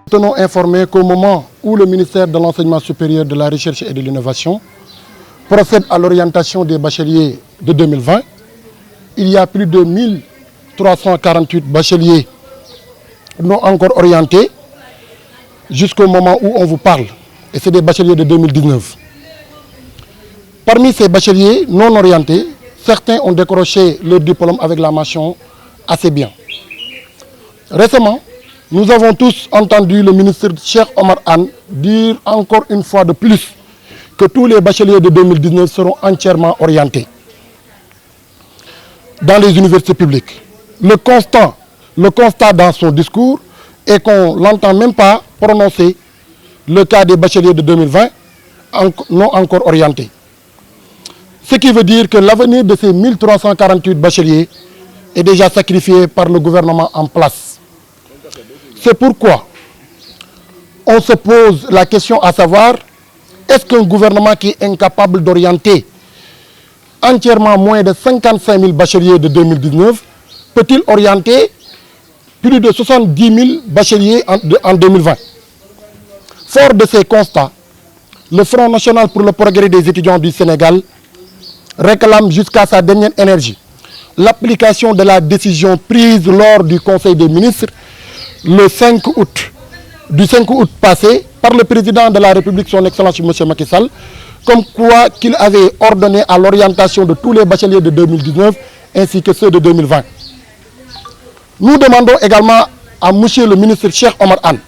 Tenons informés qu'au moment où le ministère de l'Enseignement supérieur, de la Recherche et de l'Innovation procède à l'orientation des bacheliers de 2020, il y a plus de 1348 bacheliers non encore orientés jusqu'au moment où on vous parle. Et c'est des bacheliers de 2019. Parmi ces bacheliers non orientés, certains ont décroché leur diplôme avec la mention assez bien. Récemment, nous avons tous entendu le ministre Cheikh Omar Anne dire encore une fois de plus que tous les bacheliers de 2019 seront entièrement orientés dans les universités publiques. Le constat dans son discours est qu'on ne l'entend même pas prononcer le cas des bacheliers de 2020 non encore orientés. Ce qui veut dire que l'avenir de ces 1348 bacheliers est déjà sacrifié par le gouvernement en place. C'est pourquoi on se pose la question à savoir, est-ce qu'un gouvernement qui est incapable d'orienter entièrement moins de 55 000 bacheliers de 2019 peut-il orienter plus de 70 000 bacheliers en 2020? Fort de ces constats, le Front national pour le progrès des étudiants du Sénégal réclame jusqu'à sa dernière énergie l'application de la décision prise lors du Conseil des ministres le 5 août passé par le président de la République, son Excellence M. Macky Sall, comme quoi qu'il avait ordonné à l'orientation de tous les bacheliers de 2019 ainsi que ceux de 2020. Nous demandons également à M. le ministre Cheikh Omar Anne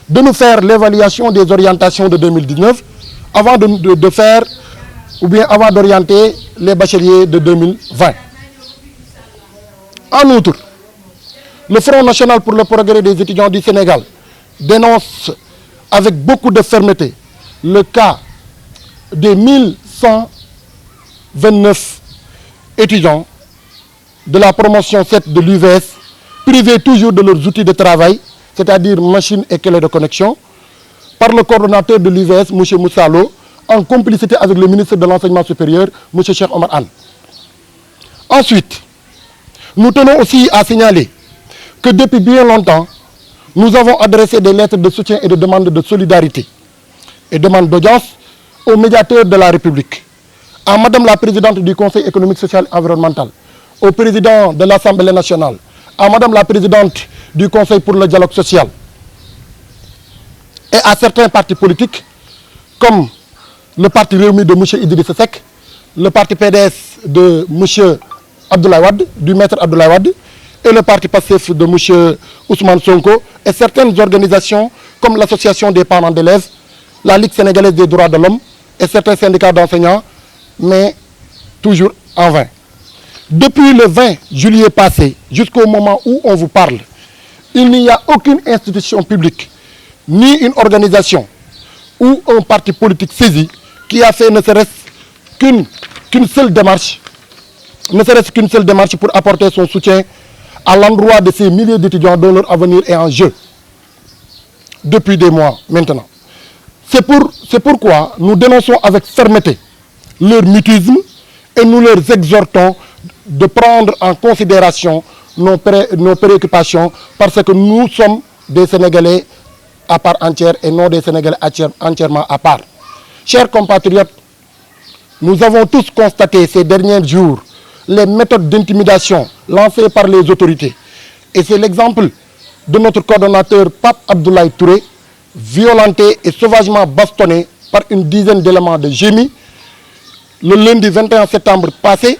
de nous faire l'évaluation des orientations de 2019 avant avant d'orienter les bacheliers de 2020. En outre, le Front national pour le progrès des étudiants du Sénégal dénonce avec beaucoup de fermeté le cas des 1129 étudiants de la promotion 7 de l'UVS, privés toujours de leurs outils de travail, c'est-à-dire machines et clés de connexion, par le coordonnateur de l'UVS, M. Moussalo, en complicité avec le ministre de l'Enseignement supérieur, M. Cheikh Omar Anne. Ensuite, nous tenons aussi à signaler que depuis bien longtemps, nous avons adressé des lettres de soutien et de demande de solidarité et demande d'audience au médiateur de la République, à Madame la Présidente du Conseil économique, social et environnemental, au Président de l'Assemblée nationale, à Madame la Présidente du Conseil pour le dialogue social et à certains partis politiques comme le parti Réumi de M. Idrissa Seck, le parti PDS de M. Abdoulaye Wade, du maître Abdoulaye Wade, et le parti PASTEF de M. Ousmane Sonko, et certaines organisations comme l'association des parents d'élèves, la Ligue sénégalaise des droits de l'homme et certains syndicats d'enseignants, mais toujours en vain. Depuis le 20 juillet passé, jusqu'au moment où on vous parle, il n'y a aucune institution publique, ni une organisation ou un parti politique saisi qui a fait ne serait-ce qu'une seule démarche, pour apporter son soutien à l'endroit de ces milliers d'étudiants dont leur avenir est en jeu depuis des mois maintenant. C'est pourquoi nous dénonçons avec fermeté leur mutisme et nous leur exhortons de prendre en considération nos préoccupations, parce que nous sommes des Sénégalais à part entière et non des Sénégalais entièrement à part. Chers compatriotes, nous avons tous constaté ces derniers jours les méthodes d'intimidation lancées par les autorités. Et c'est l'exemple de notre coordonnateur Pape Abdoulaye Touré, violenté et sauvagement bastonné par une dizaine d'éléments de génie le lundi 21 septembre passé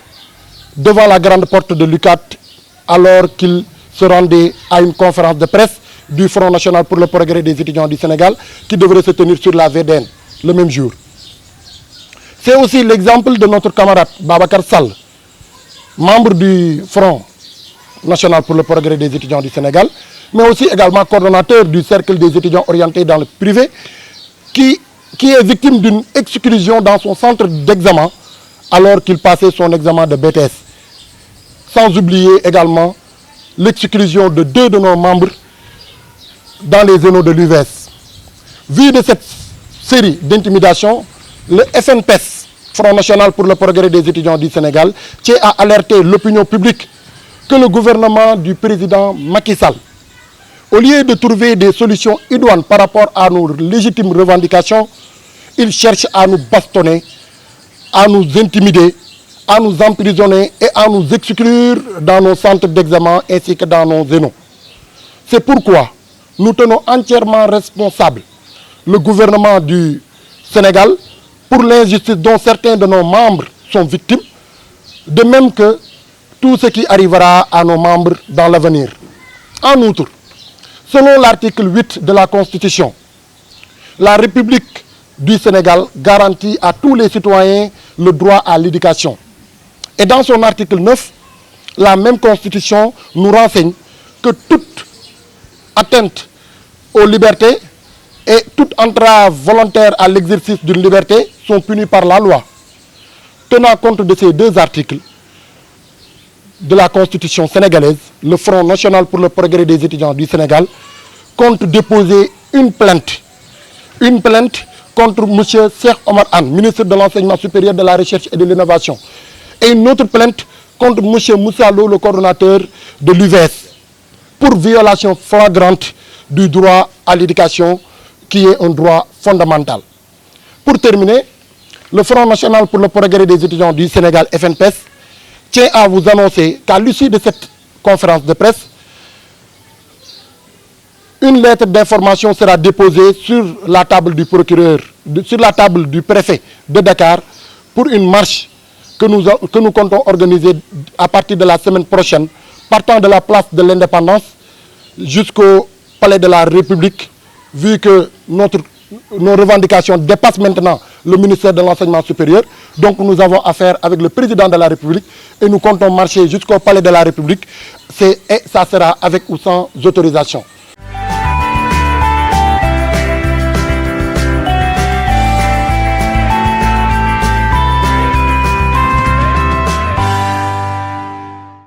devant la grande porte de l'UCAD, alors qu'il se rendait à une conférence de presse du Front national pour le progrès des étudiants du Sénégal qui devrait se tenir sur la VDN le même jour. C'est aussi l'exemple de notre camarade Babacar Sall, membre du Front national pour le progrès des étudiants du Sénégal, mais aussi également coordonnateur du cercle des étudiants orientés dans le privé, qui est victime d'une exclusion dans son centre d'examen alors qu'il passait son examen de BTS. Sans oublier également l'exclusion de 2 de nos membres dans les zénos de l'UVS. Vu de cette série d'intimidations, le FNPES, Front national pour le progrès des étudiants du Sénégal, tient à alerter l'opinion publique que le gouvernement du président Macky Sall Au lieu de trouver des solutions idoines par rapport à nos légitimes revendications, ils cherchent à nous bastonner, à nous intimider, à nous emprisonner et à nous exclure dans nos centres d'examen ainsi que dans nos zénons. C'est pourquoi nous tenons entièrement responsable le gouvernement du Sénégal pour l'injustice dont certains de nos membres sont victimes, de même que tout ce qui arrivera à nos membres dans l'avenir. En outre, selon l'article 8 de la Constitution, la République du Sénégal garantit à tous les citoyens le droit à l'éducation. Et dans son article 9, la même Constitution nous renseigne que toute atteinte aux libertés et toute entrave volontaire à l'exercice d'une liberté sont punies par la loi. Tenant compte de ces deux articles de la Constitution sénégalaise, le Front national pour le progrès des étudiants du Sénégal compte déposer une plainte contre M. Cheikh Omar Anne, ministre de l'Enseignement supérieur, de la Recherche et de l'Innovation, et une autre plainte contre M. Moussa Lo, le coordonnateur de l'UVS, pour violation flagrante du droit à l'éducation, qui est un droit fondamental. Pour terminer, le Front national pour le progrès des étudiants du Sénégal, FNPS, tient à vous annoncer qu'à l'issue de cette conférence de presse, une lettre d'information sera déposée sur la table du procureur, sur la table du préfet de Dakar pour une marche que nous comptons organiser à partir de la semaine prochaine, partant de la place de l'Indépendance jusqu'au Palais de la République, vu que nos revendications dépassent maintenant le ministère de l'Enseignement supérieur. Donc nous avons affaire avec le président de la République et nous comptons marcher jusqu'au Palais de la République. Et ça sera avec ou sans autorisation.